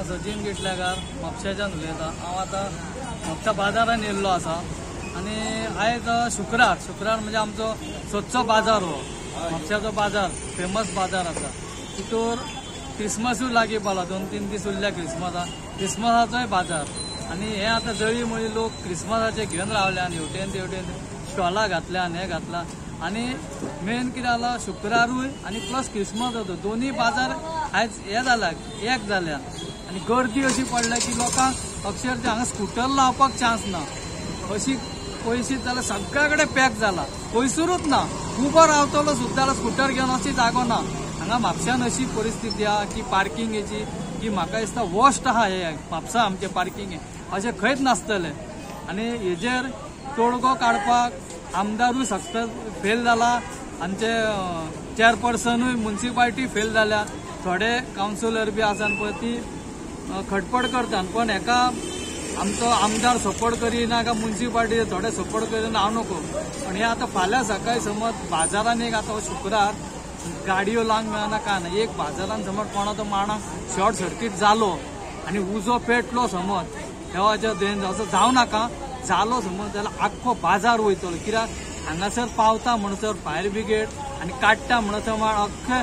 सचिन गिटलेकार म्हापशेच्यान उलयतां। हांव आतां म्हापसा बाजारान येयल्लो आसा आनी आयज शुक्रार म्हणजे आमचो सदचो बाजार हो म्हापशाचो बाजार फेमस बाजार आसा। तितूर क्रिसमसूय लागीं पावला, 2-3 दीस उरल्या क्रिसमसाचोय बाजार आनी हे आतां जळी मळी लोक क्रिसमसाचे घेवन रावल्या आनी हेवटेन स्टॉलां घातल्यान हे घातला आनी मेन कितें जाला शुक्रारूय आनी प्लस क्रिसमसाचो दोनूय बाजार आयज हे जाला एक जाल्या आनी गर्दी अशी पडल्या की लोकांक अक्षरशः हांगा स्कूटर लावपाक चान्स ना। अशी पयशी जाल्यार सगळ्या कडेन पॅक जाला, पयसरूच ना, उबो रावतलो सुद्दां जाल्यार स्कूटर घेवन अशी जागो ना। हांगा म्हापशान अशी परिस्थिती आहा की पार्किंगेची की म्हाका दिसता वर्स्ट आहा हे म्हापसा आमचे पार्किंग अशें खंयच नासतलें आनी हेजेर तोडगो काडपाक आमदारूय सक्सेस फेल जाला, आमचे चेअरपर्सनूय म्युनिसिपालिटी फेल जाल्या, थोडे कावन्सिलर बी आसात पळय ती खटपट करतात पण हेका आमचो आमदार सपोर्ट करिना काय म्युनिसिपालिटी थोडे सपोर्ट करिना हांव नको। पण हे आता फाल्यां सकाळी समज बाजारान एक आता शुक्रार गाडयो लावंक मेळना काय ना, एक बाजारान समज कोणाचो माणाक शॉर्ट सर्किट जालो आनी उजो पेटलो समज देवाच्या देन असं जावं नाका, जालो समज जाल्यार आख्खो बाजार वयतलो। कित्याक हांगासर पावता म्हणसर फायर ब्रिगेड आनी काडटा म्हणसर मार अख्खे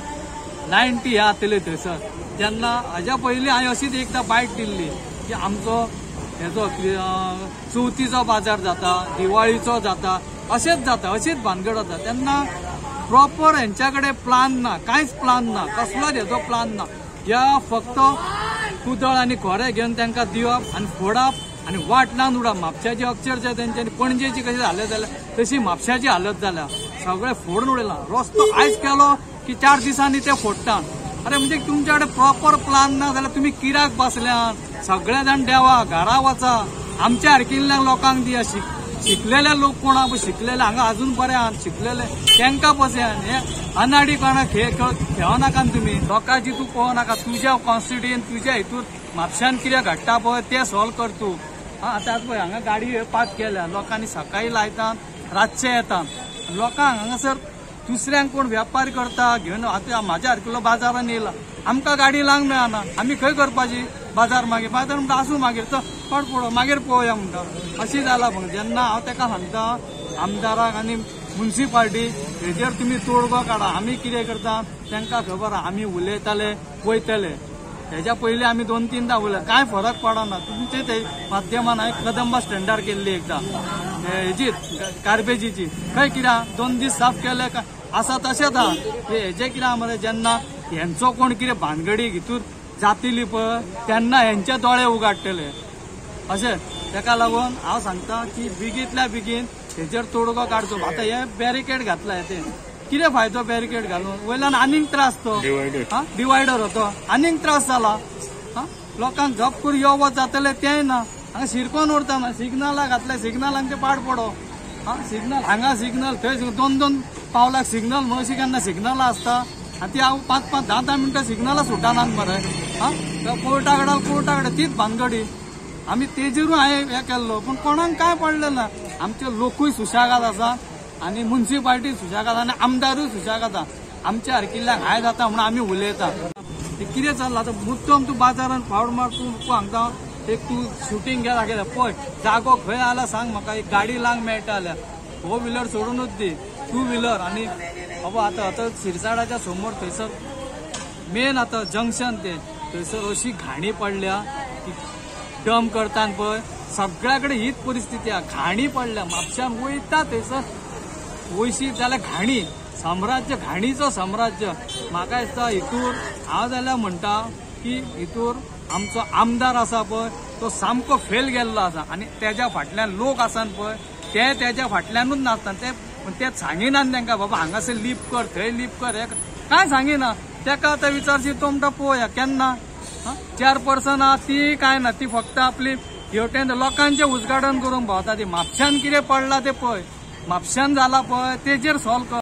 90 आतले थंयसर। तेन्ना हाज्या पयलीं हांवें अशीच एकदां बायट दिल्ली की आमचो हेजो चवथीचो बाजार जाता, दिवाळीचो जाता, अशेंच जाता, अशीच भानगड जाता। तेन्ना प्रॉपर हेंच्याकडे प्लान ना, कांयच प्लान ना, कसलोच हेजो प्लान ना। या फक्त कुदळ आनी खोरे घेवन तांकां दिवप आनी फोडप आनी वाट लावन उडप। म्हापशाची अक्षरशः तेंच्यांनी पणजेची कशी हालत जाल्या तशी म्हापशाची हालत जाल्या, सगळे फोडून उडयला। रस्तो आयज केलो की 4 दिसांनी ते फोडटा। अरे म्हणजे तुमच्याकडे प्रॉपर प्लान ना जाल्यार तुम्ही कित्याक बसल्यात? सगळे जाण देवा घरा वचा, आमच्या सारकिल्ल्या लोकांक दिया। शिकलेले लोक कोणा शिकलेले हांगा अजून बरे आहात, शिकलेले तांकां बसयान हे अनाडी कोणा खेळ नाका तुम्ही। लोकांची तू पळोवं नाका, तुज्या कॉन्स्टिट्युएंट तुज्या हितूर म्हापशान कितें घडटा पळय ते सॉल्व कर तू। आतां पळय हांगा गाडी पार्क केल्या, लोकांनी सकाळी लायतात रातचे येतात। लोकांक हांगासर दुसऱ्यांक कोण व्यापारी करता घेवन आतां म्हाज्या सारकिल्लो बाजारान येयला, आमकां गाडी लावंक मेळना, आमी खंय करपाची बाजार म्हणटा आसूं मागीर तो पडो मागीर पळोवया म्हणटा अशी जाला। पूण जेन्ना हांव ताका सांगता आमदाराक आनी म्युनिसिपालिटी हेजेर तुमी तोडगो काडा, आमी कितें करता तांकां खबर आहा, आमी उलयताले वयतले। हेज्या पयलीं आमी 2-3दां उलयले, कांय फरक पडना। तुमचे ते माध्यमान हांवें कदंबा स्टँडार केल्ली एकदां हेजी गार्बेजीची, खंय कित्याक 2 दीस साफ केले आसा तशेंच आहा। हेजे कित्याक मरे जेन्ना हेंचो कोण कितें भानगडी हितूर जातली पळय तेन्ना हेंचे दोळे उगाडटले अशें। ताका लागून हांव सांगता की बेगींतल्या बेगीन हेजेर तोडगो काडचो। आतां हे बॅरिकेड घातला हे कितें फायदो बॅरिकेड घालून? वयल्यान आनीक त्रास तो डिवायडर होतो, आनीक त्रास जाला। लोकांक झप करून यो वच जातले तेंय ना, हांगा शिरकोन उरता ना, सिग्नलां घातले सिग्नलांचे पाड पडो। सिग्नल हांगा सिग्नल थंय 2-2 पावलाक सिग्नल म्हणून अशी केन्ना सिग्नलां आसता आनी ती हांव 5-5, 10-10 मिनटां सिग्नलां सुटानात मरे। कोर्टा कडेन तीच भानगडी। आमी तेजेरूय हांवें हें केल्लो पूण कोणाक काय पडलें ना। आमचे लोकूय सुशेगाद आसा आनी म्युनिसिपालिटी सुशेगाद आनी आमदारूय सुशेगाद आहा। आमच्या सारकिल्ल्यांक हाय जाता म्हणून आमी उलयता। कितें चल्लां आतां मुद्दम तूं बाजारान फावड मार, तूं सांगता एक तूं शुटींग घे दाखयता पळय जागो खंय आला सांग म्हाका, एक गाडी लावंक मेळटा जाल्यार 4 व्हिलर सोडूनच दी 2 व्हिलर। आनी बाबा आतां शिरसाडाच्या समोर थंयसर मेन आतां जंक्शन ते थंयसर अशी घाणी पडल्या की डम करतात पळय सगळ्याकडे हीच परिस्थिती आहा, घाणी पडल्या। म्हापशान वयता थंयसर वयशी जाल्यार घाणी साम्राज्य, घाणीचो साम्राज्य। म्हाका दिसता हितूर हांव जाल्यार म्हणटा की हितूर आमचो आमदार आसा पळय तो सामको फेल गेल्लो आसा आनी तेज्या फाटल्यान लोक आसात पळय ते तेज्या फाटल्यानूच नासतात। ते सांगिनात तांकां बाबा हांगासर लिप कर थंय लिप कर, हे काय सांगिना। ताका आतां विचारशी तो म्हणटा पळोवया केन्ना। चेअरपर्सन आहा ती काय ना, ती फक्त आपली हेवटेन लोकांचें उजगाडन करून भोंवता। ती म्हापशान कितें पडला ते पळय, म्हापशान जाला पळय तेजेर सॉल्व कर।